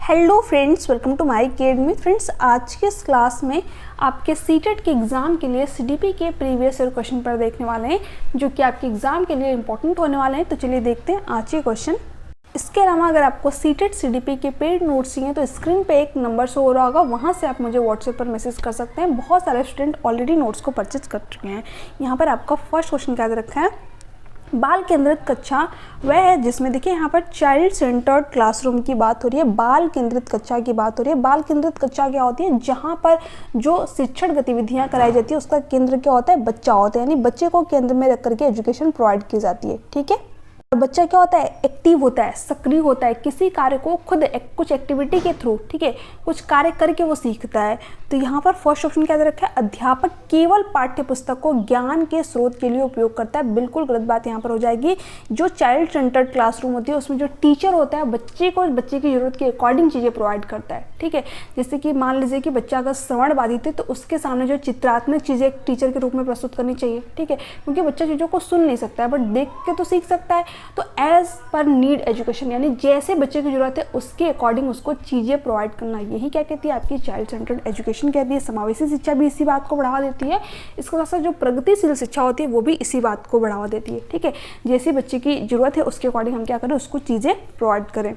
Hello friends, welcome to my academy. Friends, आज के इस क्लास में आपके सीटेट के एग्ज़ाम के लिए सीडीपी के प्रीवियस ईयर क्वेश्चन पर देखने वाले हैं, जो कि आपके एग्ज़ाम के लिए इंपॉर्टेंट होने वाले हैं। तो चलिए देखते हैं आज के क्वेश्चन। इसके अलावा अगर आपको सीटेट सीडीपी के पेड नोट्स चाहिए तो स्क्रीन पे एक नंबर शो हो रहा होगा, वहाँ से आप मुझे व्हाट्सएप पर मैसेज कर सकते हैं। बहुत सारे स्टूडेंट ऑलरेडी नोट्स को परचेज कर चुके हैं। यहाँ पर आपका फर्स्ट क्वेश्चन क्या दे रखा है, बाल केंद्रित कक्षा वह है जिसमें देखिए यहाँ पर चाइल्ड सेंटर्ड क्लासरूम की बात हो रही है। बाल केंद्रित कक्षा की बात हो रही है। बाल केंद्रित कक्षा क्या होती है, जहाँ पर जो शिक्षण गतिविधियाँ कराई जाती है उसका केंद्र क्या होता है, बच्चा होता है, यानी बच्चे को केंद्र में रख करके एजुकेशन प्रोवाइड की जाती है। ठीक है, और बच्चा क्या होता है, एक्टिव होता है, सक्रिय होता है, किसी कार्य को खुद कुछ एक्टिविटी के थ्रू, ठीक है, कुछ कार्य करके वो सीखता है। तो यहाँ पर फर्स्ट ऑप्शन क्या दे रखा है, अध्यापक केवल पाठ्य पुस्तक को ज्ञान के स्रोत के लिए उपयोग करता है। बिल्कुल गलत बात यहाँ पर हो जाएगी। जो चाइल्ड सेंटर्ड क्लासरूम होती है उसमें जो टीचर होता है बच्चे को बच्चे की जरूरत के अकॉर्डिंग चीज़ें प्रोवाइड करता है। ठीक है, जैसे कि मान लीजिए कि बच्चा अगर श्रवण बाधित है तो उसके सामने जो चित्रात्मक चीज़ें एक टीचर के रूप में प्रस्तुत करनी चाहिए। ठीक है, क्योंकि बच्चा चीज़ों को सुन नहीं सकता है बट देख के तो सीख सकता है। तो एज पर नीड एजुकेशन, यानी जैसे बच्चे की जरूरत है उसके अकॉर्डिंग उसको चीज़ें प्रोवाइड करना, यही क्या कहती है, आपकी चाइल्ड सेंटर्ड एजुकेशन कहती है। समावेशी शिक्षा भी इसी बात को बढ़ावा देती है। इसके साथ साथ जो प्रगतिशील शिक्षा होती है वो भी इसी बात को बढ़ावा देती है। ठीक है, जैसे बच्चे की जरूरत है उसके अकॉर्डिंग हम क्या करें, उसको चीज़ें प्रोवाइड करें।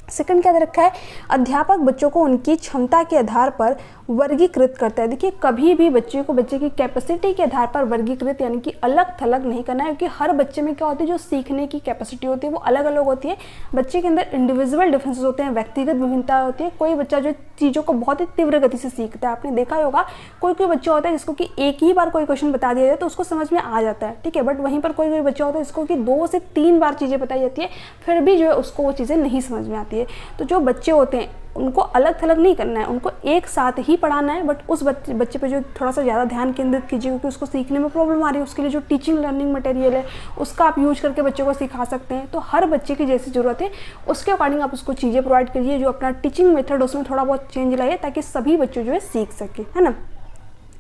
सेकंड क्या दे रखा है, अध्यापक बच्चों को उनकी क्षमता के आधार पर वर्गीकृत करता है। देखिए, कभी भी बच्चे को बच्चे की कैपेसिटी के आधार पर वर्गीकृत यानी कि अलग थलग नहीं करना है, क्योंकि हर बच्चे में क्या होती है, जो सीखने की कैपेसिटी होती है वो अलग अलग होती है। बच्चे के अंदर इंडिविजुअल डिफरेंसेस होते हैं, व्यक्तिगत विभिन्नता होती है। कोई बच्चा जो चीज़ों को बहुत ही तीव्र गति से सीखता है, आपने देखा होगा, कोई कोई बच्चा होता है जिसको कि एक ही बार कोई क्वेश्चन बता दिया जाए तो उसको समझ में आ जाता है। ठीक है, बट वहीं पर कोई कोई बच्चा होता है जिसको कि 2 से 3 बार चीज़ें बताई जाती है, फिर भी जो है उसको वो चीज़ें नहीं समझ में आती है। तो जो बच्चे होते हैं उनको अलग थलग नहीं करना है, उनको एक साथ ही पढ़ाना है, बट उस बच्चे पे जो थोड़ा सा ज़्यादा ध्यान केंद्रित कीजिए, क्योंकि उसको सीखने में प्रॉब्लम आ रही है। उसके लिए जो टीचिंग लर्निंग मटेरियल है उसका आप यूज करके बच्चों को सिखा सकते हैं। तो हर बच्चे की जैसी ज़रूरत है उसके अकॉर्डिंग आप उसको चीज़ें प्रोवाइड कीजिए। जो अपना टीचिंग मेथड उसमें थोड़ा बहुत चेंज लाइए ताकि सभी बच्चे जो है सीख सके, है ना।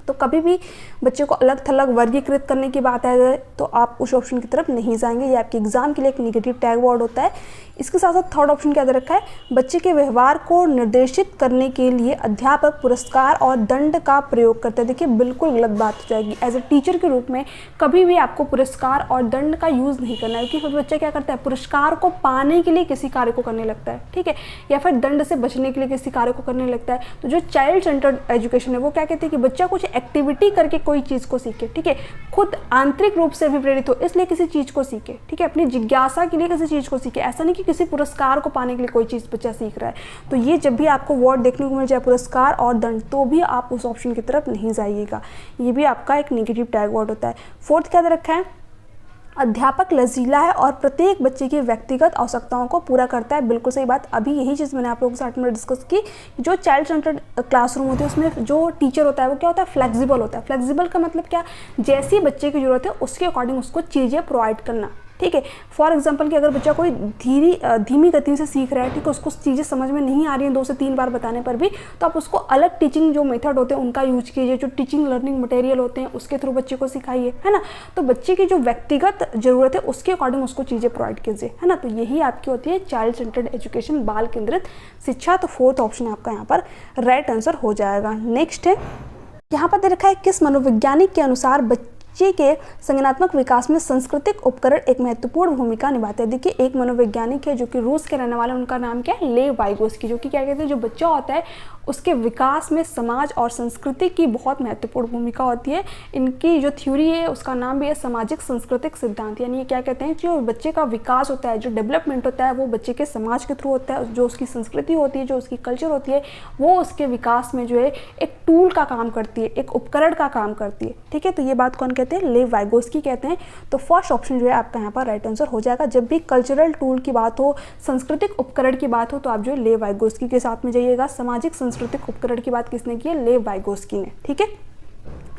तो कभी भी बच्चे को अलग थलग वर्गीकृत करने की बात आ जाए तो आप उस ऑप्शन की तरफ नहीं जाएंगे। ये आपके एग्जाम के लिए एक नेगेटिव टैग वर्ड होता है। इसके साथ साथ थर्ड ऑप्शन क्या दे रखा है, बच्चे के व्यवहार को निर्देशित करने के लिए अध्यापक पुरस्कार और दंड का प्रयोग करते हैं। देखिए, बिल्कुल गलत बात हो जाएगी। एज ए टीचर के रूप में कभी भी आपको पुरस्कार और दंड का यूज़ नहीं करना है, क्योंकि फिर बच्चा क्या करता है, पुरस्कार को पाने के लिए किसी कार्य को करने लगता है। ठीक है, या फिर दंड से बचने के लिए किसी कार्य को करने लगता है। तो जो चाइल्ड सेंटर्ड एजुकेशन है वो क्या कहती है कि बच्चा कुछ एक्टिविटी करके कोई चीज़ को सीखे। ठीक है, खुद आंतरिक रूप से भी प्रेरित हो इसलिए किसी चीज़ को सीखे। ठीक है, अपनी जिज्ञासा के लिए किसी चीज़ को सीखे, ऐसा नहीं कि किसी पुरस्कार को पाने के लिए कोई चीज़ बच्चा सीख रहा है। तो ये जब भी आपको वर्ड देखने को मिल जाए पुरस्कार और दंड, तो भी आप उस ऑप्शन की तरफ नहीं जाइएगा। ये भी आपका एक नेगेटिव टैग वर्ड होता है। फोर्थ क्या दे रखा है, अध्यापक लचीला है और प्रत्येक बच्चे की व्यक्तिगत आवश्यकताओं को पूरा करता है। बिल्कुल सही बात। अभी यही चीज़ मैंने आप लोगों के साथ में डिस्कस की। जो चाइल्ड सेंटर्ड क्लासरूम होती है उसमें जो टीचर होता है वो क्या होता है, फ्लेक्सिबल होता है। फ्लेक्सिबल का मतलब क्या, जैसी बच्चे की जरूरत है उसके अकॉर्डिंग उसको चीज़ें प्रोवाइड करना। ठीक है, फॉर एग्जांपल कि अगर बच्चा कोई धीमी गति से सीख रहा है, ठीक है, उसको चीज़ें समझ में नहीं आ रही हैं 2 से 3 बार बताने पर भी, तो आप उसको अलग टीचिंग जो मेथड होते हैं उनका यूज कीजिए। जो टीचिंग लर्निंग मटेरियल होते हैं उसके थ्रू बच्चे को सिखाइए, है ना। तो बच्चे की जो व्यक्तिगत जरूरत है उसके अकॉर्डिंग उसको चीज़ें प्रोवाइड कीजिए, है ना। तो यही आपकी होती है चाइल्ड सेंटर्ड एजुकेशन, बाल केंद्रित शिक्षा। तो फोर्थ ऑप्शन आपका यहाँ पर राइट आंसर हो जाएगा। नेक्स्ट है, यहाँ पर दे रखा है, किस मनोवैज्ञानिक के अनुसार बच्चे के संज्ञानात्मक विकास में सांस्कृतिक उपकरण एक महत्वपूर्ण भूमिका निभाते हैं। देखिए, एक मनोवैज्ञानिक है जो कि रूस के रहने वाले, उनका नाम क्या है, लेव वाइगोस्की, जो कि क्या कहते हैं, जो बच्चा होता है उसके विकास में समाज और संस्कृति की बहुत महत्वपूर्ण भूमिका होती है। इनकी जो थ्योरी है उसका नाम भी है सामाजिक सांस्कृतिक सिद्धांत। यानी ये क्या कहते हैं, जो बच्चे का विकास होता है, जो डेवलपमेंट होता है वो बच्चे के समाज के थ्रू होता है। जो उसकी संस्कृति होती है, जो उसकी कल्चर होती है, वो उसके विकास में जो है एक टूल का काम करती है, एक उपकरण का काम करती है। ठीक है, तो ये बात कौन कहते हैं, लेव वाइगोस्की कहते हैं। तो फर्स्ट ऑप्शन जो है आपका यहाँ पर राइट आंसर हो जाएगा। जब भी कल्चरल टूल की बात हो, सांस्कृतिक उपकरण की बात हो, तो आप जो है लेव वाइगोस्की के साथ में जाइएगा। सामाजिक सांस्कृतिक उपकरण की बात किसने की है, लेव वाइगोस्की ने। ठीक है,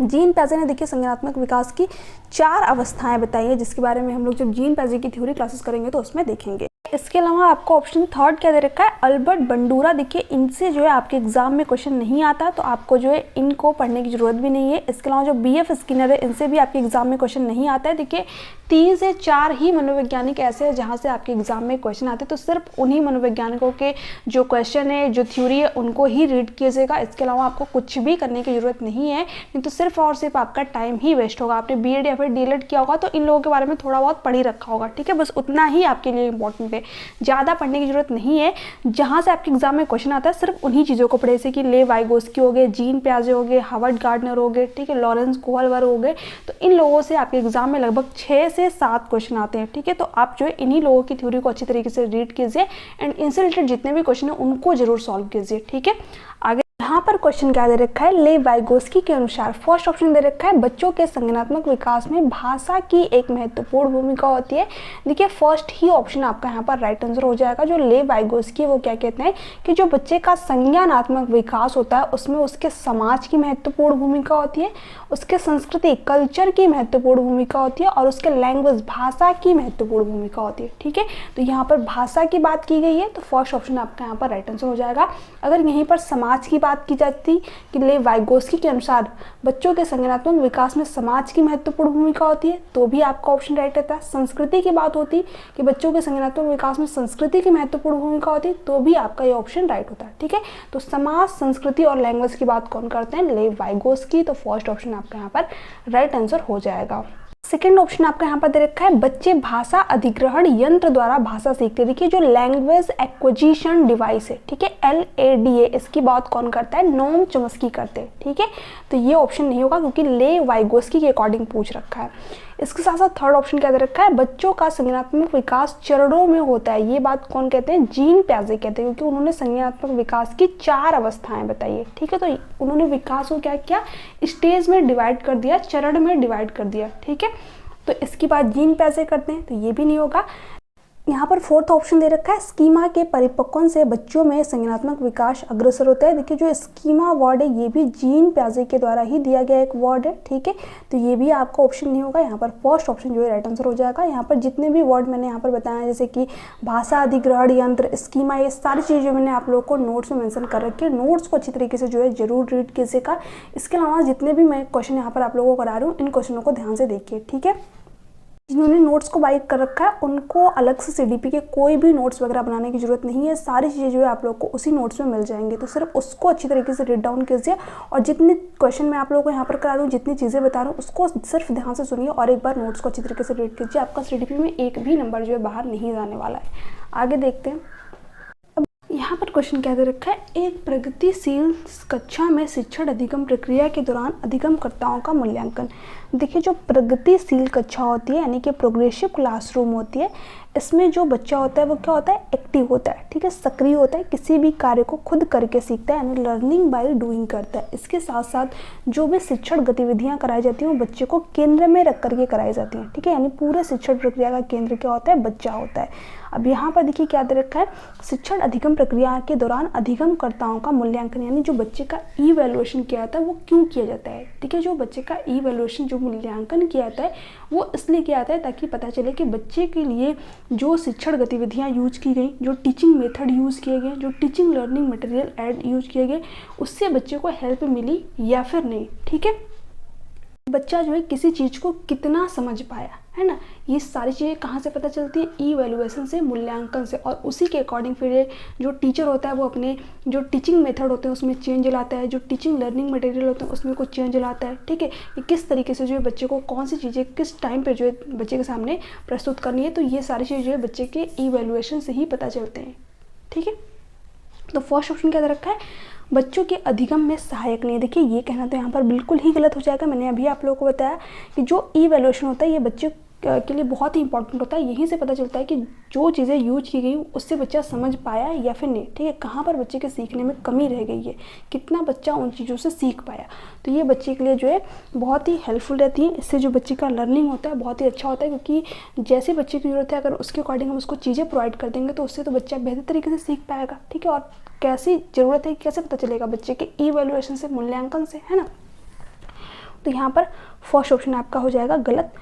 जीन पैजे ने देखिए संज्ञानात्मक विकास की 4 अवस्थाएं बताई है, जिसके बारे में हम लोग जब जीन पैजे की थ्योरी क्लासेस करेंगे तो उसमें देखेंगे। इसके अलावा आपको ऑप्शन थर्ड क्या दे रखा है, अल्बर्ट बंडूरा। देखिए इनसे जो है आपके एग्जाम में क्वेश्चन नहीं आता, तो आपको जो है इनको पढ़ने की जरूरत भी नहीं है। इसके अलावा जो BF स्किनर है, इनसे भी आपके एग्जाम में क्वेश्चन नहीं आता है। देखिए 3 से 4 ही मनोवैज्ञानिक ऐसे हैं जहाँ से आपके एग्जाम में क्वेश्चन आते हैं, तो सिर्फ उन्हीं मनोवैज्ञानिकों के जो क्वेश्चन है, जो थ्योरी है, उनको ही रीड कीजिएगा। इसके अलावा आपको कुछ भी करने की जरूरत नहीं है, नहीं तो सिर्फ और सिर्फ आपका टाइम ही वेस्ट होगा। आपने BEd या फिर DELED किया होगा तो इन लोगों के बारे में थोड़ा बहुत पढ़ ही रखा होगा, ठीक है, बस उतना ही आपके लिए इंपॉर्टेंट है, ज़्यादा पढ़ने की जरूरत नहीं है। जहाँ से आपके एग्जाम में क्वेश्चन आता है सिर्फ उन्हीं चीज़ों को पढ़े, जैसे कि ले वाइगोस्की हो गए, जीन प्याजे हो गए, हार्वर्ड गार्डनर हो गए, ठीक है, लॉरेंस कोहलवर हो गए। तो इन लोगों से आपके एग्जाम में लगभग 6 से 7 क्वेश्चन आते हैं, ठीक है। तो आप जो है इन्हीं लोगों की थ्योरी को अच्छी तरीके से रीड कीजिए एंड इनसे रिलेटेड जितने भी क्वेश्चन है उनको जरूर सॉल्व कीजिए, ठीक है। आगे यहाँ पर क्वेश्चन क्या दे रखा है, ले वाइगोस्की के अनुसार फर्स्ट ऑप्शन दे रखा है, बच्चों के संज्ञानात्मक विकास में भाषा की एक महत्वपूर्ण भूमिका होती है। देखिए फर्स्ट ही ऑप्शन आपका यहाँ पर राइट आंसर हो जाएगा। जो ले वाइगोस्की वो क्या कहते हैं कि जो बच्चे का संज्ञानात्मक विकास होता है उसमें उसके समाज की महत्वपूर्ण भूमिका होती है, उसके संस्कृति कल्चर की महत्वपूर्ण भूमिका होती है और उसके लैंग्वेज भाषा की महत्वपूर्ण भूमिका होती है, ठीक है। तो यहाँ पर भाषा की बात की गई है, तो फर्स्ट ऑप्शन आपका यहाँ पर राइट आंसर हो जाएगा। अगर यहीं पर समाज की बात की जाती कि ले वाइगोस्की के अनुसार बच्चों के संज्ञानात्मक विकास में समाज की महत्वपूर्ण भूमिका होती है, तो भी आपका ऑप्शन राइट रहता है। संस्कृति की बात होती कि बच्चों के संज्ञानात्मक विकास में संस्कृति की महत्वपूर्ण भूमिका होती है, तो भी आपका ये ऑप्शन राइट होता है, ठीक है। तो समाज, संस्कृति और लैंग्वेज की बात कौन करते हैं, ले वाइगोस्की। तो फर्स्ट ऑप्शन आपका यहाँ पर राइट आंसर हो जाएगा। सेकेंड ऑप्शन आपका यहाँ पर दे रखा है, बच्चे भाषा अधिग्रहण यंत्र द्वारा भाषा सीखते हैं। देखिए जो लैंग्वेज एक्विजिशन डिवाइस है, ठीक है, LADA, इसकी बात कौन करता है, नोम चॉम्स्की करते हैं, ठीक है। तो ये ऑप्शन नहीं होगा क्योंकि ले वाइगोस्की के अकॉर्डिंग पूछ रखा है। इसके साथ साथ थर्ड ऑप्शन क्या दे रखा है, बच्चों का संज्ञानात्मक विकास चरणों में होता है। ये बात कौन कहते हैं, जीन प्याजे कहते हैं, क्योंकि उन्होंने संज्ञानात्मक विकास की 4 अवस्थाएं बताई है, ठीक है। तो उन्होंने विकास को क्या किया, स्टेज में डिवाइड कर दिया, चरण में डिवाइड कर दिया, ठीक है। तो इसकी बात जीन प्याजे करते हैं, तो ये भी नहीं होगा। यहाँ पर फोर्थ ऑप्शन दे रखा है, स्कीमा के परिपक्वन से बच्चों में संज्ञानात्मक विकास अग्रसर होता है। देखिए जो स्कीमा वर्ड है ये भी जीन प्याजे के द्वारा ही दिया गया एक वर्ड है, ठीक है। तो ये भी आपका ऑप्शन नहीं होगा, यहाँ पर फर्स्ट ऑप्शन जो है राइट आंसर हो जाएगा। यहाँ पर जितने भी वर्ड मैंने यहाँ पर बताया जैसे कि भाषा अधिग्रहण यंत्र, स्कीमा, ये सारी चीज़ें मैंने आप लोगों को नोट्स में मेंशन कर रखी है। नोट्स को अच्छी तरीके से जो है जरूर रीड कीजिएगा। इसके अलावा जितने भी मैं क्वेश्चन यहाँ पर आप लोगों को करा रही हूँ इन क्वेश्चनों को ध्यान से देखिए, ठीक है। जिन्होंने नोट्स को बाइक कर रखा है उनको अलग से CDP के कोई भी नोट्स वगैरह बनाने की जरूरत नहीं है, सारी चीज़ें जो है आप लोग को उसी नोट्स में मिल जाएंगे। तो सिर्फ उसको अच्छी तरीके से रीड डाउन कीजिए और जितने क्वेश्चन मैं आप लोगों को यहाँ पर करा रही हूँ, जितनी चीज़ें बता रहा हूँ उसको सिर्फ ध्यान से सुनिए और एक बार नोट्स को अच्छी तरीके से रीड कीजिए। आपका CDP में एक भी नंबर जो है बाहर नहीं जाने वाला है। आगे देखते हैं। यहाँ पर क्वेश्चन क्या दे रखा है, एक प्रगतिशील कक्षा में शिक्षण अधिगम प्रक्रिया के दौरान अधिगमकर्ताओं का मूल्यांकन। देखिए जो प्रगतिशील कक्षा होती है यानी कि प्रोग्रेसिव क्लासरूम होती है, इसमें जो बच्चा होता है वो क्या होता है, एक्टिव होता है, ठीक है, सक्रिय होता है, किसी भी कार्य को खुद करके सीखता है यानी लर्निंग बाय डूइंग करता है। इसके साथ साथ जो भी शिक्षण गतिविधियां कराई जाती हैं वो बच्चे को केंद्र में रख करके कराई जाती हैं, ठीक है, यानी पूरे शिक्षण प्रक्रिया का केंद्र क्या होता है, बच्चा होता है। अब यहाँ पर देखिए क्या दे रखा है, शिक्षण अधिगम प्रक्रिया के दौरान अधिगमकर्ताओं का मूल्यांकन, यानी जो बच्चे का इवैल्यूएशन किया जाता है वो क्यों किया जाता है, ठीक है। जो बच्चे का इवैल्यूएशन, जो मूल्यांकन किया जाता है वो इसलिए किया जाता है ताकि पता चले कि बच्चे के लिए जो शिक्षण गतिविधियाँ यूज की गई, जो टीचिंग मेथड यूज़ किए गए, जो teaching learning material add use किए गए, उससे बच्चे को हेल्प मिली या फिर नहीं, ठीक है। बच्चा जो है किसी चीज़ को कितना समझ पाया, है ना, ये सारी चीज़ें कहाँ से पता चलती है, इवैल्यूएशन से, मूल्यांकन से। और उसी के अकॉर्डिंग फिर जो टीचर होता है वो अपने जो टीचिंग मेथड होते हैं उसमें चेंज लाता है, जो टीचिंग लर्निंग मटेरियल होते हैं उसमें कुछ चेंज लाता है, ठीक है। कि किस तरीके से जो है बच्चे को कौन सी चीज़ें किस टाइम पर जो है बच्चे के सामने प्रस्तुत करनी है, तो ये सारी चीज़ें जो है बच्चे के इवैल्यूएशन से ही पता चलते हैं, ठीक है। तो फर्स्ट ऑप्शन क्या दे रखा है, बच्चों के अधिगम में सहायक नहीं। देखिए ये कहना तो यहाँ पर बिल्कुल ही गलत हो जाएगा। मैंने अभी आप लोगों को बताया कि जो इवैल्यूएशन होता है ये बच्चे के लिए बहुत ही इंपॉर्टेंट होता है। यहीं से पता चलता है कि जो चीज़ें यूज की गई उससे बच्चा समझ पाया या फिर नहीं, ठीक है, कहाँ पर बच्चे के सीखने में कमी रह गई है, कितना बच्चा उन चीज़ों से सीख पाया। तो ये बच्चे के लिए जो है बहुत ही हेल्पफुल रहती है। इससे जो बच्चे का लर्निंग होता है बहुत ही अच्छा होता है, क्योंकि जैसे बच्चे की ज़रूरत है अगर उसके अकॉर्डिंग हम उसको चीज़ें प्रोवाइड कर देंगे तो उससे तो बच्चा बेहतर तरीके से सीख पाएगा, ठीक है। और कैसी ज़रूरत है कैसे पता चलेगा बच्चे के इवैल्यूएशन से, मूल्यांकन से, है ना। तो यहाँ पर फर्स्ट ऑप्शन आपका हो जाएगा गलत।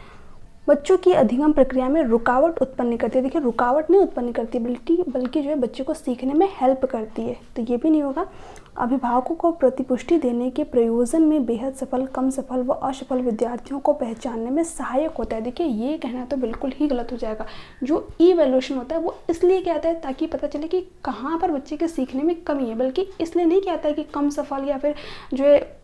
बच्चों की अधिगम प्रक्रिया में रुकावट उत्पन्न करती है। देखिए रुकावट नहीं उत्पन्न करती बल्कि जो है बच्चे को सीखने में हेल्प करती है, तो ये भी नहीं होगा। अभिभावकों को प्रतिपुष्टि देने के प्रयोजन में बेहद सफल, कम सफल व असफल विद्यार्थियों को पहचानने में सहायक होता है। देखिए ये कहना तो बिल्कुल ही गलत हो जाएगा। जो इवैल्यूएशन होता है वो इसलिए क्या आता है ताकि पता चले कि कहाँ पर बच्चे के सीखने में कमी है, बल्कि इसलिए नहीं कहता है कि कम सफल या फिर जो है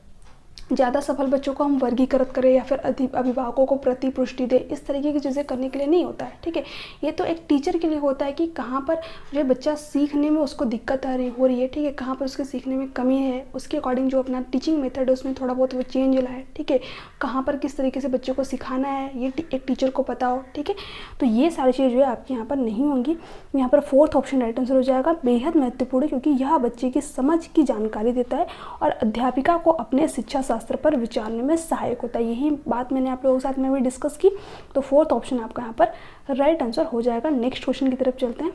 ज़्यादा सफल बच्चों को हम वर्गीकृत करें या फिर अभिभावकों को प्रतिपुष्टि दे, इस तरीके की चीज़ें करने के लिए नहीं होता है। ठीक है, ये तो एक टीचर के लिए होता है कि कहाँ पर जो बच्चा सीखने में उसको दिक्कत हो रही है, ठीक है, कहाँ पर उसके सीखने में कमी है, उसके अकॉर्डिंग जो अपना टीचिंग मेथड है उसमें थोड़ा बहुत वो चेंज लाए। ठीक है, कहाँ पर किस तरीके से बच्चों को सिखाना है ये एक टीचर को पता हो। ठीक है, तो ये सारी चीज़ जो है आपके यहाँ पर नहीं होंगी। यहाँ पर फोर्थ ऑप्शन राइट आंसर हो जाएगा। बेहद महत्वपूर्ण है क्योंकि यह बच्चे की समझ की जानकारी देता है और अध्यापिका को अपने शिक्षा शास्त्र पर विचारने में सहायक होता है। यही बात मैंने आप लोगों के साथ में भी डिस्कस की, तो फोर्थ ऑप्शन आपका यहाँ पर राइट आंसर हो जाएगा। नेक्स्ट क्वेश्चन की तरफ चलते हैं।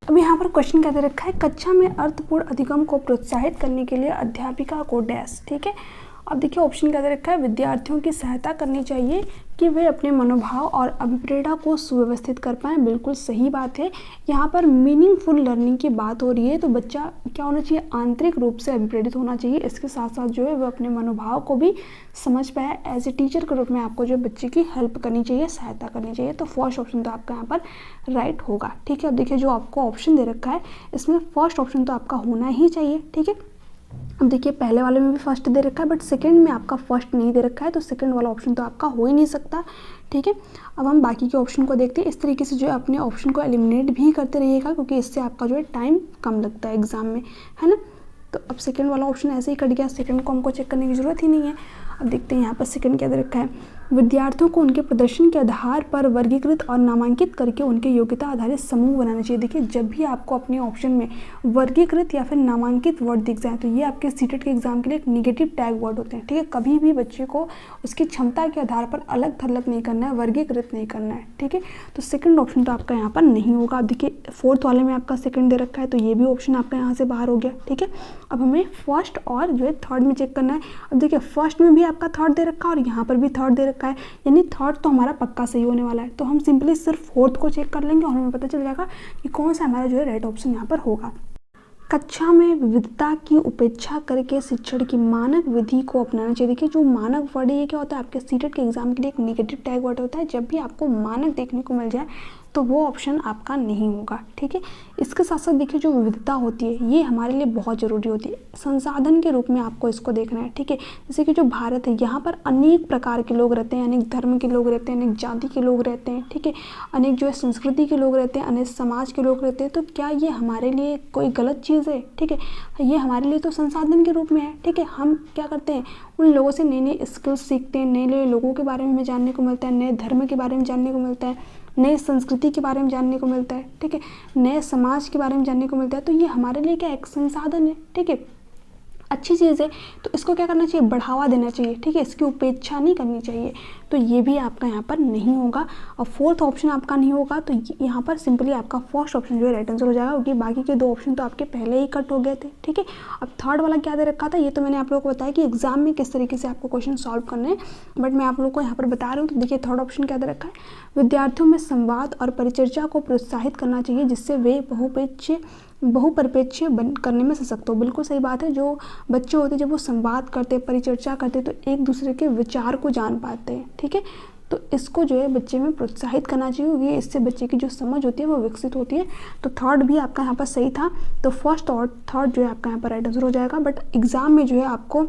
अब यहाँ पर क्वेश्चन क्या दे रखा है, कक्षा में अर्थपूर्ण अधिगम को प्रोत्साहित करने के लिए अध्यापिका को डैश। ठीक है, अब देखिए ऑप्शन क्या दे रखा है, विद्यार्थियों की सहायता करनी चाहिए कि वे अपने मनोभाव और अभिप्रेरणा को सुव्यवस्थित कर पाएँ। बिल्कुल सही बात है, यहाँ पर मीनिंगफुल लर्निंग की बात हो रही है, तो बच्चा क्या होना चाहिए, आंतरिक रूप से अभिप्रेरित होना चाहिए। इसके साथ साथ जो है वह अपने मनोभाव को भी समझ पाए। एज ए टीचर के रूप में आपको जो बच्चे की हेल्प करनी चाहिए, सहायता करनी चाहिए। तो फर्स्ट ऑप्शन तो आपका यहाँ पर राइट होगा। ठीक है, अब देखिए जो आपको ऑप्शन दे रखा है इसमें फर्स्ट ऑप्शन तो आपका होना ही चाहिए। ठीक है, अब देखिए पहले वाले में भी फर्स्ट दे रखा है बट सेकंड में आपका फर्स्ट नहीं दे रखा है, तो सेकंड वाला ऑप्शन तो आपका हो ही नहीं सकता। ठीक है, अब हम बाकी के ऑप्शन को देखते हैं। इस तरीके से जो है अपने ऑप्शन को एलिमिनेट भी करते रहिएगा क्योंकि इससे आपका जो है टाइम कम लगता है एग्जाम में, है ना। तो अब सेकंड वाला ऑप्शन ऐसे ही कट गया, सेकंड को हमको चेक करने की ज़रूरत ही नहीं है। अब देखते हैं यहाँ पर सेकंड क्या दे रखा है, विद्यार्थियों को उनके प्रदर्शन के आधार पर वर्गीकृत और नामांकित करके उनके योग्यता आधारित समूह बनाना चाहिए। देखिए जब भी आपको अपने ऑप्शन में वर्गीकृत या फिर नामांकित वर्ड दिख जाए तो ये आपके सीटेट के एग्जाम के लिए एक निगेटिव टैग वर्ड होते हैं। ठीक है, कभी भी बच्चे को उसकी क्षमता के आधार पर अलग थलग नहीं करना है, वर्गीकृत नहीं करना है। ठीक है, तो सेकंड ऑप्शन तो आपका यहाँ पर नहीं होगा। अब देखिए फोर्थ वाले में आपका सेकंड दे रखा है तो ये भी ऑप्शन आपका यहाँ से बाहर हो गया। ठीक है, अब हमें फर्स्ट और जो है थर्ड में चेक करना है। अब देखिए फर्स्ट में भी आपका थर्ड दे रखा है और यहाँ पर भी थर्ड दे रखा है, यानी थर्ड तो हमारा पक्का सही होने वाला है। तो हम सिंपली सिर्फ फोर्थ को चेक कर लेंगे और हमें पता चल जाएगा कि कौन सा हमारा जो है राइट ऑप्शन यहाँ पर होगा। कक्षा में विविधता की उपेक्षा करके शिक्षण की मानक विधि को अपनाना चाहिए। देखिए जो मानक वर्ड है ये क्या होता है, आपके सीटेट के एग्जाम के लिए एक नेगेटिव टैग वर्ड होता है। जब भी आपको मानक देखने को मिल जाए तो वो ऑप्शन आपका नहीं होगा। ठीक है, इसके साथ साथ देखिए जो विविधता होती है ये हमारे लिए बहुत ज़रूरी होती है, संसाधन के रूप में आपको इसको देखना है। ठीक है, जैसे कि जो भारत है यहाँ पर अनेक प्रकार के लोग रहते हैं, अनेक धर्म के लोग रहते हैं, अनेक जाति के लोग रहते हैं। ठीक है, अनेक जो है संस्कृति के लोग रहते हैं, अनेक समाज के लोग रहते हैं। तो क्या ये हमारे लिए कोई गलत चीज़ है? ठीक है, ये हमारे लिए तो संसाधन के रूप में है। ठीक है, हम क्या करते हैं, उन लोगों से नए नए स्किल्स सीखते हैं, नए नए लोगों के बारे में हमें जानने को मिलता है, नए धर्म के बारे में जानने को मिलता है, नए संस्कृति के बारे में जानने को मिलता है। ठीक है, नए समाज के बारे में जानने को मिलता है। तो ये हमारे लिए क्या एक संसाधन है। ठीक है, अच्छी चीज़ है, तो इसको क्या करना चाहिए, बढ़ावा देना चाहिए। ठीक है, इसकी उपेक्षा नहीं करनी चाहिए। तो ये भी आपका यहाँ पर नहीं होगा और फोर्थ ऑप्शन आपका नहीं होगा। तो यहाँ पर सिंपली आपका फर्स्ट ऑप्शन जो है राइट आंसर हो जाएगा क्योंकि बाकी के दो ऑप्शन तो आपके पहले ही कट हो गए थे। ठीक है, अब थर्ड वाला क्या दे रखा था, ये तो मैंने आप लोगों को बताया कि एग्जाम में किस तरीके से आपको क्वेश्चन सॉल्व करने हैं, बट मैं आप लोगों को यहाँ पर बता रहा हूँ। तो देखिए थर्ड ऑप्शन क्या दे रखा है, विद्यार्थियों में संवाद और परिचर्चा को प्रोत्साहित करना चाहिए जिससे वे बहुपरिप्रेक्ष्य करने में सशक्त हो। बिल्कुल सही बात है, जो बच्चे होते हैं जब वो संवाद करते, परिचर्चा करते तो एक दूसरे के विचार को जान पाते हैं। ठीक है, तो इसको जो है बच्चे में प्रोत्साहित करना चाहिए क्योंकि इससे बच्चे की जो समझ होती है वो विकसित होती है। तो थर्ड भी आपका यहाँ पर सही था, तो फर्स्ट और थर्ड जो है आपका यहाँ पर राइट आंसर हो जाएगा। बट एग्जाम में जो है आपको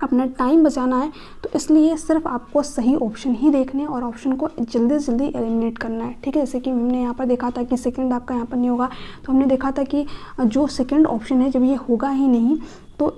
अपना टाइम बचाना है तो इसलिए सिर्फ आपको सही ऑप्शन ही देखने और ऑप्शन को जल्दी से जल्दी एलिमिनेट करना है। ठीक है, जैसे कि हमने यहाँ पर देखा था कि सेकंड आपका यहाँ पर नहीं होगा, तो हमने देखा था कि जो सेकंड ऑप्शन है जब ये होगा ही नहीं तो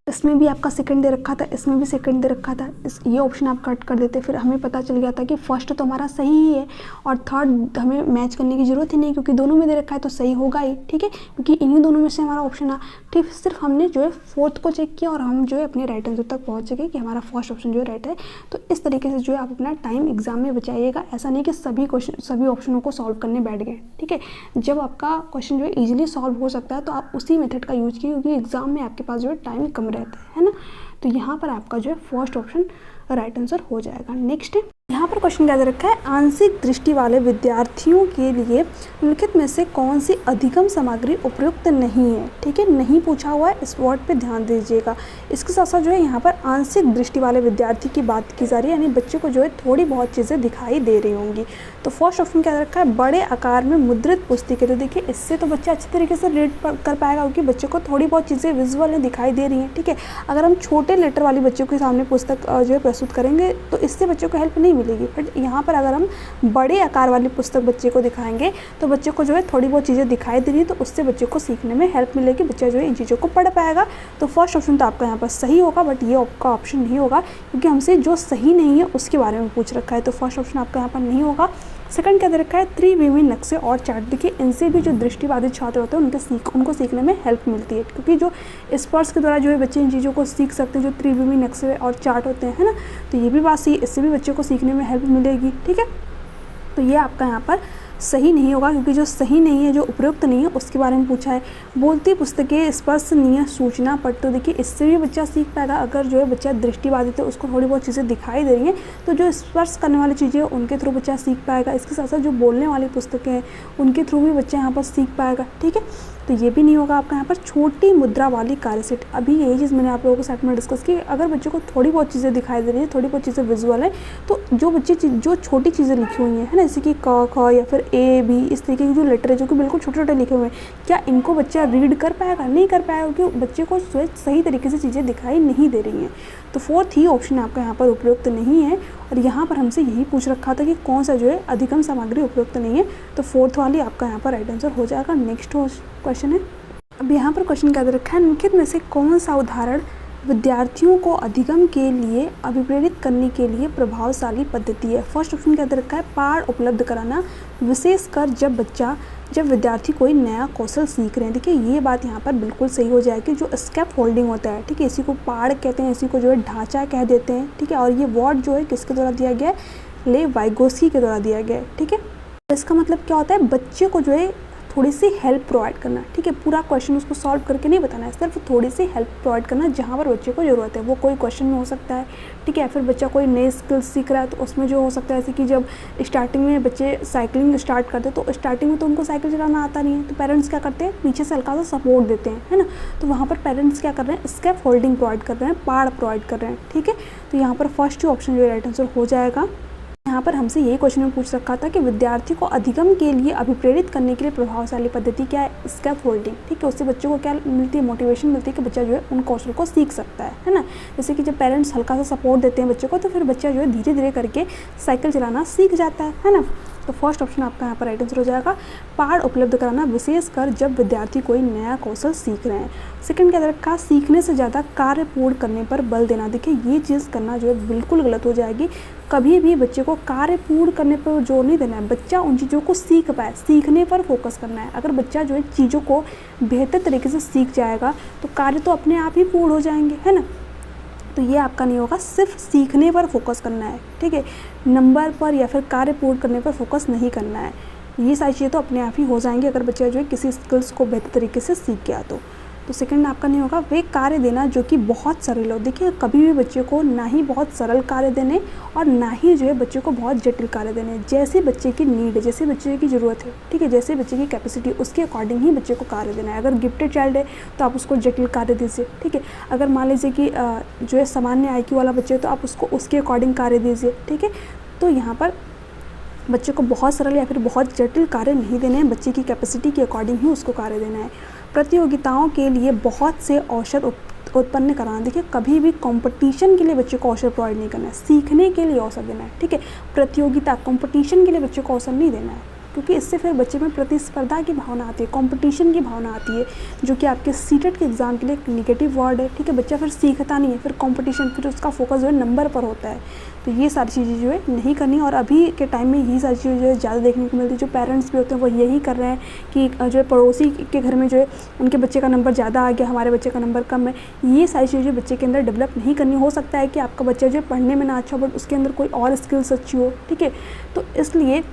इसमें भी आपका सेकंड दे रखा था, इसमें भी सेकंड दे रखा था, ये ऑप्शन आप कट कर देते, फिर हमें पता चल गया था कि फर्स्ट तो हमारा सही ही है और थर्ड हमें मैच करने की ज़रूरत ही नहीं क्योंकि दोनों में दे रखा है तो सही होगा ही। ठीक है, क्योंकि इन्हीं दोनों में से हमारा ऑप्शन आ, ठीक, सिर्फ हमने जो है फोर्थ को चेक किया और हम जो है अपने राइट आंसर तक पहुँच गए कि हमारा फर्स्ट ऑप्शन जो है राइट है। तो इस तरीके से जो है आप अपना टाइम एग्जाम में बचाइएगा, ऐसा नहीं कि सभी ऑप्शनों को सॉल्व करने बैठ गए। ठीक है, जब आपका क्वेश्चन जो है ईजिली सॉल्व हो सकता है तो आप उसी मेथड का यूज कीजिए क्योंकि एग्जाम में आपके पास जो है टाइम कम रहता है ना। तो यहाँ पर आपका जो है फर्स्ट ऑप्शन राइट आंसर हो जाएगा। नेक्स्ट है यहाँ पर क्वेश्चन क्या दे रखा है, आंशिक दृष्टि वाले विद्यार्थियों के लिए निम्नलिखित में से कौन सी अधिगम सामग्री उपयुक्त नहीं है। ठीक है, नहीं पूछा हुआ है, इस वर्ड पे ध्यान दीजिएगा। इसके साथ साथ जो है यहाँ पर आंशिक दृष्टि वाले विद्यार्थी की बात की जा रही है, यानी बच्चे को जो है थोड़ी बहुत चीज़ें दिखाई दे रही होंगी। तो फर्स्ट ऑप्शन क्या दे रखा है, बड़े आकार में मुद्रित पुस्तकें। तो देखिए इससे तो बच्चा अच्छी तरीके से रीड कर पाएगा, क्योंकि बच्चे को थोड़ी बहुत चीज़ें विजुअल में दिखाई दे रही हैं। ठीक है, अगर हम छोटे लेटर वाली बच्चों के सामने पुस्तक जो है प्रस्तुत करेंगे तो इससे बच्चों को हेल्प नहीं मिलेगी। बट यहाँ पर अगर हम बड़े आकार वाली पुस्तक बच्चे को दिखाएंगे तो बच्चे को जो है थोड़ी बहुत चीज़ें दिखाई दे रही है, तो उससे बच्चे को सीखने में हेल्प मिलेगी, बच्चा जो है इन चीज़ों को पढ़ पाएगा। तो फर्स्ट ऑप्शन तो आपका यहाँ पर सही होगा, बट ये आपका ऑप्शन नहीं होगा, क्योंकि हमसे जो सही नहीं है उसके बारे में पूछ रखा है। तो फर्स्ट ऑप्शन आपका यहाँ पर नहीं होगा। सेकंड क्या दे रखा है, त्रिविमी नक्शे और चार्ट। देखिए इनसे भी जो दृष्टिबाधित छात्र होते हैं उनको सीखने में हेल्प मिलती है, क्योंकि जो स्पर्श के द्वारा जो है बच्चे इन चीज़ों को सीख सकते हैं, जो त्रिविमी नक्शे और चार्ट होते हैं, है ना। तो ये भी बात सही, इससे भी बच्चे को सीखने में हेल्प मिलेगी। ठीक है, तो ये आपका यहाँ पर सही नहीं होगा, क्योंकि जो सही नहीं है, जो उपयुक्त नहीं है, उसके बारे में पूछा है। बोलती पुस्तकें स्पर्शनीय सूचना पट। तो देखिए इससे भी बच्चा सीख पाएगा। अगर जो है बच्चा दृष्टिबाधित है, उसको थोड़ी बहुत चीज़ें दिखाई दे रही हैं, तो जो स्पर्श करने वाली चीज़ें उनके थ्रू बच्चा सीख पाएगा। इसके साथ साथ जो बोलने वाली पुस्तकें हैं उनके थ्रू भी बच्चा यहाँ पर सीख पाएगा। ठीक है, तो ये भी नहीं होगा आपका यहाँ पर। छोटी मुद्रा वाली कार्यसेट। अभी यही चीज़ मैंने आप लोगों के साथ में डिस्कस की। अगर बच्चे को थोड़ी बहुत चीज़ें दिखाई दे रही है, थोड़ी बहुत चीज़ें विजुअल है, तो जो बच्चे जो छोटी चीज़ें लिखी हुई हैं, है ना, जैसे कि क ख या फिर ए बी, इस तरीके की जो लेटर है जो कि बिल्कुल छोटे छोटे लिखे हुए हैं, क्या इनको बच्चा रीड कर पाएगा? नहीं कर पाएगा, क्योंकि बच्चे को सही तरीके से चीज़ें दिखाई नहीं दे रही हैं। तो फोर्थ ही ऑप्शन आपका यहाँ पर उपयुक्त नहीं है। और यहाँ पर हमसे यही पूछ रखा था कि कौन सा जो है अधिगम सामग्री उपयुक्त नहीं है, तो फोर्थ वाली आपका यहाँ पर राइट आंसर हो जाएगा। नेक्स्ट क्वेश्चन है, अब यहाँ पर क्वेश्चन क्या दे रखा है, निम्नलिखित में से कौन सा उदाहरण विद्यार्थियों को अधिगम के लिए अभिप्रेरित करने के लिए प्रभावशाली पद्धति है। फर्स्ट ऑप्शन क्या दे रखा है, पाठ उपलब्ध कराना, विशेषकर जब विद्यार्थी कोई नया कौशल सीख रहे हैं। देखिए ये बात यहाँ पर बिल्कुल सही हो जाएगी। जो स्कैप फोल्डिंग होता है, ठीक है, इसी को पाड़ कहते हैं, इसी को जो है ढांचा कह देते हैं। ठीक है, और ये वर्ड जो है किसके द्वारा दिया गया है, ले वाइगोस्की के द्वारा दिया गया है। ठीक है, इसका मतलब क्या होता है, बच्चे को जो है थोड़ी सी हेल्प प्रोवाइड करना। ठीक है, पूरा क्वेश्चन उसको सॉल्व करके नहीं बताना है, सिर्फ थोड़ी सी हेल्प प्रोवाइड करना जहाँ पर बच्चे को ज़रूरत है। वो कोई क्वेश्चन में हो सकता है, ठीक है, फिर बच्चा कोई नए स्किल्स सीख रहा है तो उसमें जो हो सकता है, जैसे कि जब स्टार्टिंग में बच्चे साइकिलिंग स्टार्ट करते हैं तो स्टार्टिंग में तो उनको साइकिल चलाना आता नहीं है, तो पेरेंट्स क्या करते हैं, पीछे से हल्का सा सपोर्ट देते हैं, है ना। तो वहाँ पर पेरेंट्स क्या कर रहे हैं, स्कैप होल्डिंग प्रोवाइड कर रहे हैं, पाड़ प्रोवाइड कर रहे हैं। ठीक है, तो यहाँ पर फर्स्ट ऑप्शन जो राइट आंसर हो जाएगा। यहाँ पर हमसे यही क्वेश्चन में पूछ रखा था कि विद्यार्थी को अधिगम के लिए अभिप्रेरित करने के लिए प्रभावशाली पद्धति क्या है, स्कैप होल्डिंग। ठीक है, उससे बच्चों को क्या मिलती है, मोटिवेशन मिलती है कि बच्चा जो है उन कौशल को सीख सकता है ना। जैसे कि जब पेरेंट्स हल्का सा सपोर्ट देते हैं बच्चे को, तो फिर बच्चा जो है धीरे धीरे करके साइकिल चलाना सीख जाता है ना। तो फर्स्ट ऑप्शन आपका यहाँ पर राइट आंसर हो जाएगा, पाठ उपलब्ध कराना, विशेषकर जब विद्यार्थी कोई नया कौशल सीख रहे हैं। सेकंड क्या रखा, सीखने से ज़्यादा कार्य पूर्ण करने पर बल देना। देखिए ये चीज़ करना जो है बिल्कुल गलत हो जाएगी। कभी भी बच्चे को कार्य पूर्ण करने पर जोर नहीं देना है, बच्चा उन चीज़ों को सीख पाए, सीखने पर फोकस करना है। अगर बच्चा जो है चीज़ों को बेहतर तरीके से सीख जाएगा तो कार्य तो अपने आप ही पूर्ण हो जाएंगे, है ना। तो ये आपका नहीं होगा, सिर्फ सीखने पर फोकस करना है। ठीक है, नंबर पर या फिर कार्य पूर्ण करने पर फोकस नहीं करना है। ये सारी चीज़ें तो अपने आप ही हो जाएंगी अगर बच्चा जो है किसी स्किल्स को बेहतर तरीके से सीख गया तो सेकंड आपका नहीं होगा, वे कार्य देना जो कि बहुत सरल हो। देखिए कभी भी बच्चे को ना ही बहुत सरल कार्य देने और ना ही जो है बच्चे को बहुत जटिल कार्य देने। जैसे बच्चे की नीड है, जैसे बच्चे की ज़रूरत है, ठीक है, जैसे बच्चे की कैपेसिटी, उसके अकॉर्डिंग ही बच्चे को कार्य देना है। अगर गिफ्टेड चाइल्ड है तो आप उसको जटिल कार्य दीजिए। ठीक है, अगर मान लीजिए कि जो है सामान्य IQ वाला बच्चे है तो आप उसको उसके अकॉर्डिंग कार्य दीजिए। ठीक है, तो यहाँ पर बच्चे को बहुत सरल या फिर बहुत जटिल कार्य नहीं देने हैं, बच्चे की कैपेसिटी के अकॉर्डिंग ही उसको कार्य देना है। प्रतियोगिताओं के लिए बहुत से अवसर उत्पन्न कराना। देखिए कभी भी कंपटीशन के लिए बच्चे को अवसर प्रोवाइड नहीं करना है, सीखने के लिए अवसर देना है। ठीक है, प्रतियोगिता कंपटीशन के लिए बच्चे को अवसर नहीं देना है, क्योंकि इससे फिर बच्चे में प्रतिस्पर्धा की भावना आती है, कंपटीशन की भावना आती है, जो कि आपके सीटेट के एग्ज़ाम के लिए एक निगेटिव वर्ड है। ठीक है, बच्चा फिर सीखता नहीं है, फिर कंपटीशन, फिर उसका फोकस जो है नंबर पर होता है। तो ये सारी चीज़ें जो है नहीं करनी। और अभी के टाइम में यही सारी चीज़ें जो है ज़्यादा देखने को मिलती है। जो पेरेंट्स भी होते हैं वो यही कर रहे हैं कि जो है पड़ोसी के घर में जो है उनके बच्चे का नंबर ज़्यादा आ गया, हमारे बच्चे का नंबर कम है। ये सारी चीज़ें बच्चे के अंदर डेवलप नहीं करनी। हो सकता है कि आपका बच्चा जो है पढ़ने में ना अच्छा हो बट उसके अंदर कोई और स्किल्स अच्छी हो। ठीक है, तो इसलिए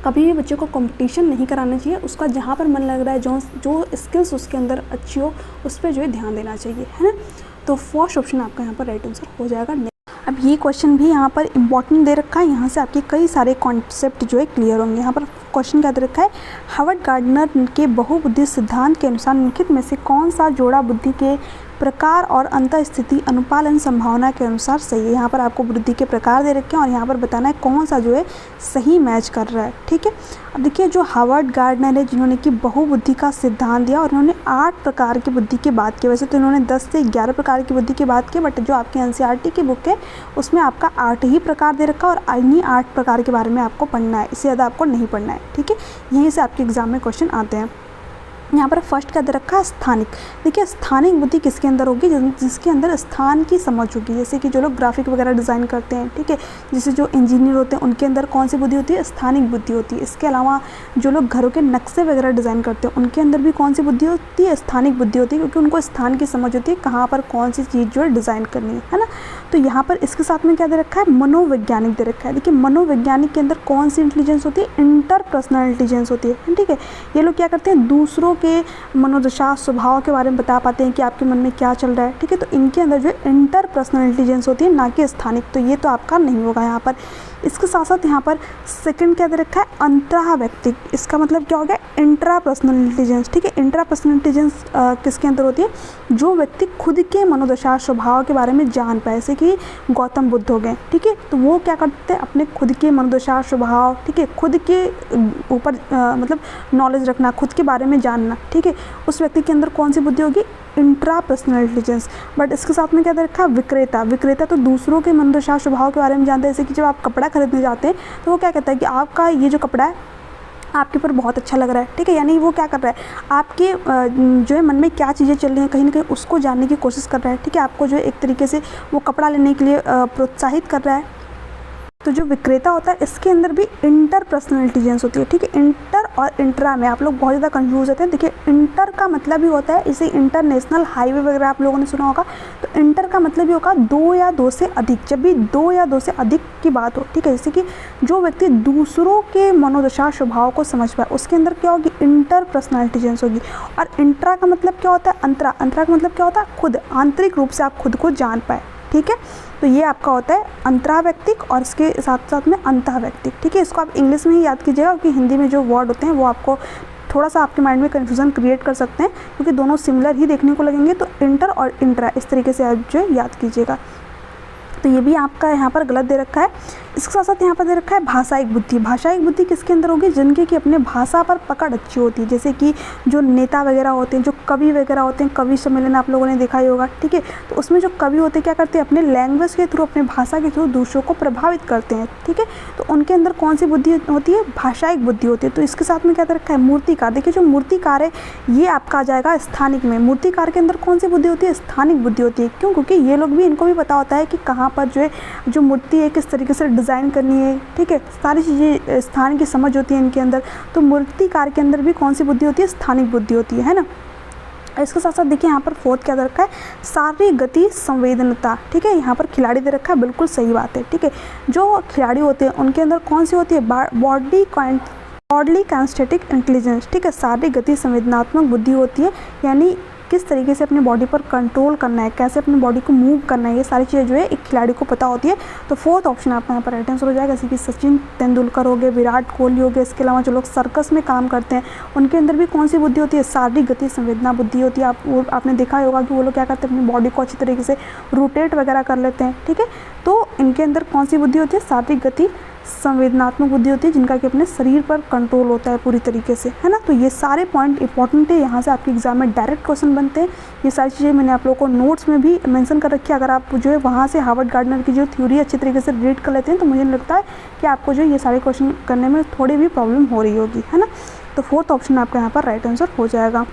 कभी भी बच्चे को कंपटीशन नहीं कराना चाहिए। उसका जहाँ पर मन लग रहा है, जो स्किल्स उसके अंदर अच्छी हो उस पर जो है ध्यान देना चाहिए, है ना। तो फर्स्ट ऑप्शन आपका यहाँ पर राइट आंसर हो जाएगा। अब ये क्वेश्चन भी यहाँ पर इम्पॉर्टेंट दे रखा है, यहाँ से आपके कई सारे कॉन्सेप्ट जो है क्लियर होंगे। यहाँ पर क्वेश्चन क्या दे रखा है, हार्वर्ड गार्डनर के बहुबुद्धि सिद्धांत के अनुसार निम्नलिखित में से कौन सा जोड़ा बुद्धि के प्रकार और अंतःस्थिति अनुपालन संभावना के अनुसार सही है। यहाँ पर आपको बुद्धि के प्रकार दे रखे हैं और यहाँ पर बताना है कौन सा जो है सही मैच कर रहा है, ठीक है। अब देखिए जो हार्वर्ड गार्डनर है जिन्होंने कि बहुबुद्धि का सिद्धांत दिया और उन्होंने 8 प्रकार की बुद्धि की बात की। वैसे तो इन्होंने 10 से 11 प्रकार की बुद्धि की बात की, बट जो आपकी एनसीईआरटी की बुक है उसमें आपका 8 ही प्रकार दे रखा है और इन्हीं 8 प्रकार के बारे में आपको पढ़ना है, इससे ज़्यादा आपको नहीं पढ़ना है, ठीक है। यहीं से आपके एग्जाम में क्वेश्चन आते हैं। यहाँ पर फर्स्ट क्या दे रखा है, स्थानिक। देखिए स्थानिक बुद्धि किसके अंदर होगी, जिसके अंदर स्थान की समझ होगी। जैसे कि जो लोग ग्राफिक वगैरह डिज़ाइन करते हैं, ठीक है, जैसे जो इंजीनियर होते हैं उनके अंदर कौन सी बुद्धि होती है, स्थानिक बुद्धि होती है। इसके अलावा जो लोग घरों के नक्शे वगैरह डिज़ाइन करते हैं उनके अंदर भी कौन सी बुद्धि होती है, स्थानिक बुद्धि होती है, क्योंकि उनको स्थान की समझ होती है कहाँ पर कौन सी चीज़ जो है डिज़ाइन करनी है ना। तो यहाँ पर इसके साथ में क्या दे रखा है, मनोवैज्ञानिक दे रखा है। देखिए मनोवैज्ञानिक के अंदर कौन सी इंटेलिजेंस होती है, इंटरपर्सनल इंटेलिजेंस होती है, ठीक है। ये लोग क्या करते हैं, दूसरों के मनोदशा स्वभाव के बारे में बता पाते हैं कि आपके मन में क्या चल रहा है, ठीक है। तो इनके अंदर जो है इंटरपर्सनल इंटेलिजेंस होती है, ना कि स्थानिक। तो ये तो आपका नहीं होगा यहाँ पर। इसके साथ साथ यहाँ पर सेकंड क्या दे रखा है, अंतःवैयक्तिक। इसका मतलब क्या हो गया, इंट्रापर्सनल इंटेलिजेंस, ठीक है। इंट्रापर्सनल इंटेलिजेंस किसके अंदर होती है, जो व्यक्ति खुद के मनोदशा स्वभाव के बारे में जान पाए। जैसे कि गौतम बुद्ध हो गए, ठीक है, तो वो क्या करते हैं, अपने खुद के मनोदशा स्वभाव, ठीक है, खुद के ऊपर मतलब नॉलेज रखना, खुद के बारे में जानना, ठीक है। उस व्यक्ति के अंदर कौन सी बुद्धि होगी, इंट्रापर्सनल इंटेलिजेंस। बट इसके साथ में क्या दे रखा है, विक्रेता। विक्रेता तो दूसरों के मनोदशा स्वभाव के बारे में जानते हैं। जैसे कि जब आप कपड़ा खरीदने जाते हैं तो वो क्या कहता है कि आपका ये जो कपड़ा है आपके ऊपर बहुत अच्छा लग रहा है, ठीक है। यानी वो क्या कर रहा है, आपके जो है मन में क्या चीज़ें चल रही हैं कहीं ना कहीं उसको जानने की कोशिश कर रहा है, ठीक है। आपको जो है एक तरीके से वो कपड़ा लेने के लिए प्रोत्साहित कर रहा है। तो जो विक्रेता होता है इसके अंदर भी इंटरपर्सनल इंटेलिजेंस होती है, ठीक है। इंटर और इंट्रा में आप लोग बहुत ज़्यादा कंफ्यूज होते हैं। देखिए इंटर का मतलब ही होता है, इसे इंटरनेशनल हाईवे वगैरह आप लोगों ने सुना होगा, तो इंटर का मतलब ही होगा 2 या 2 से अधिक। जब भी 2 या 2 से अधिक की बात हो, ठीक है, जैसे कि जो व्यक्ति दूसरों के मनोदशा स्वभाव को समझ पाए उसके अंदर क्या होगी, इंटरपर्सनल इंटेलिजेंस होगी। और इंट्रा का मतलब क्या होता है, अंतरा। अंतरा का मतलब क्या होता है, खुद, आंतरिक रूप से आप खुद को जान पाए, ठीक है। तो ये आपका होता है अंतरावैयक्तिक और इसके साथ साथ में अंतःवैयक्तिक, ठीक है। इसको आप इंग्लिश में ही याद कीजिएगा क्योंकि हिंदी में जो वर्ड होते हैं वो आपको थोड़ा सा आपके माइंड में कन्फ्यूज़न क्रिएट कर सकते हैं, क्योंकि दोनों सिमिलर ही देखने को लगेंगे। तो इंटर और इंट्रा इस तरीके से आप जो याद कीजिएगा। तो ये भी आपका यहाँ पर गलत दे रखा है। इसके साथ साथ यहाँ पर दे रखा है भाषायिक बुद्धि। भाषायिक बुद्धि किसके अंदर होगी, जिनकी कि अपने भाषा पर पकड़ अच्छी होती है। जैसे कि जो नेता वगैरह होते हैं, जो कवि वगैरह होते हैं, कवि सम्मेलन आप लोगों ने देखा ही होगा, ठीक है। तो उसमें जो कवि होते हैं क्या करते हैं, अपने लैंग्वेज के थ्रू, अपने भाषा के थ्रू दूसरों को प्रभावित करते हैं, ठीक है। तो उनके अंदर कौन सी बुद्धि होती है, भाषायिक बुद्धि होती है। तो इसके साथ में क्या दे रखा है, मूर्तिकार। देखिए जो मूर्तिकार है ये आपका आ जाएगा स्थानिक में। मूर्तिकार के अंदर कौन सी बुद्धि होती है, स्थानिक बुद्धि होती है। क्यों, क्योंकि ये लोग भी, इनको भी पता होता है कि कहाँ पर जो है जो मूर्ति है किस तरीके से डिज़ाइन करनी है, ठीक है। सारी चीज़ें स्थान की समझ होती है इनके अंदर। तो मूर्तिकार के अंदर भी कौन सी बुद्धि होती है, स्थानिक बुद्धि होती है ना। इसके साथ साथ देखिए यहाँ पर फोर्थ क्या दे रखा है, शारीरिक गति संवेदनता, ठीक है। यहाँ पर खिलाड़ी दे रखा है, बिल्कुल सही बात है, ठीक है। जो खिलाड़ी होते हैं उनके अंदर कौन सी होती है, बॉडी काइनेस्थेटिक इंटेलिजेंस, ठीक है। शारीरिक गति संवेदनात्मक बुद्धि होती है, यानी किस तरीके से अपने बॉडी पर कंट्रोल करना है, कैसे अपनी बॉडी को मूव करना है, ये सारी चीज़ें जो है एक खिलाड़ी को पता होती है। तो फोर्थ ऑप्शन आपका यहाँ पर राइट आंसर हो जाएगा। जैसे कि सचिन तेंदुलकर हो गए, विराट कोहली हो गए। इसके अलावा जो लोग सर्कस में काम करते हैं उनके अंदर भी कौन सी बुद्धि होती है, शारीरिक गति संवेदना बुद्धि होती है। आपने देखा होगा कि वो लोग क्या करते हैं, अपनी बॉडी को अच्छी तरीके से रोटेट वगैरह कर लेते हैं, ठीक है। तो इनके अंदर कौन सी बुद्धि होती है, शारीरिक गति संवेदनात्मक बुद्धि होती है, जिनका कि अपने शरीर पर कंट्रोल होता है पूरी तरीके से, है ना। तो ये सारे पॉइंट इंपॉर्टेंट है, यहाँ से आपके एग्जाम में डायरेक्ट क्वेश्चन बनते हैं। ये सारी चीज़ें मैंने आप लोगों को नोट्स में भी मेंशन कर रखी है। अगर आप जो है वहाँ से हार्वर्ड गार्डनर की जो थ्योरी अच्छी तरीके से रीड कर लेते हैं तो मुझे लगता है कि आपको जो ये सारे क्वेश्चन करने में थोड़ी भी प्रॉब्लम हो रही होगी, है ना। तो फोर्थ ऑप्शन आपका यहाँ पर राइट आंसर हो जाएगा।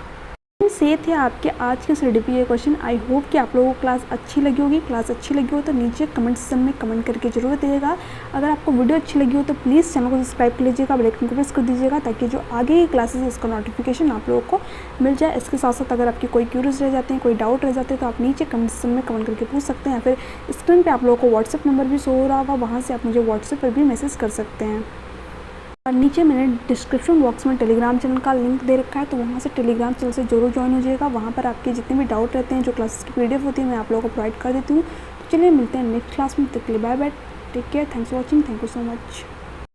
ये थे आपके आज के CDPA क्वेश्चन। आई होप कि आप लोगों को क्लास अच्छी लगी होगी। क्लास अच्छी लगी हो तो नीचे कमेंट सेक्शन में कमेंट करके जरूर दीजिएगा। अगर आपको वीडियो अच्छी लगी हो तो प्लीज़ चैनल को सब्सक्राइब कर लीजिएगा, बेल आइकन को प्रेस कर दीजिएगा ताकि जो आगे की क्लासेस है उसका नोटिफिकेशन आप लोगों को मिल जाए। इसके साथ साथ अगर आपकी कोई क्यूरीज रह जाते हैं, कोई डाउट रह जाते हैं तो आप नीचे कमेंट सेक्शन में कमेंट करके पूछ सकते हैं, या फिर स्क्रीन पर आप लोगों को व्हाट्सएप नंबर भी शो हो रहा होगा, वहाँ से आप मुझे व्हाट्सएप पर भी मैसेज कर सकते हैं। और नीचे मैंने डिस्क्रिप्शन बॉक्स में टेलीग्राम चैनल का लिंक दे रखा है, तो वहाँ से टेलीग्राम चैनल से जरूर ज्वाइन हो जाइएगा। वहाँ पर आपके जितने भी डाउट रहते हैं, जो क्लासेस की PDF होती है मैं आप लोगों को प्रोवाइड कर देती हूँ। चलिए मिलते हैं नेक्स्ट क्लास में, तब तक के लिए bye bye, take care, thanks for watching, thank you so much.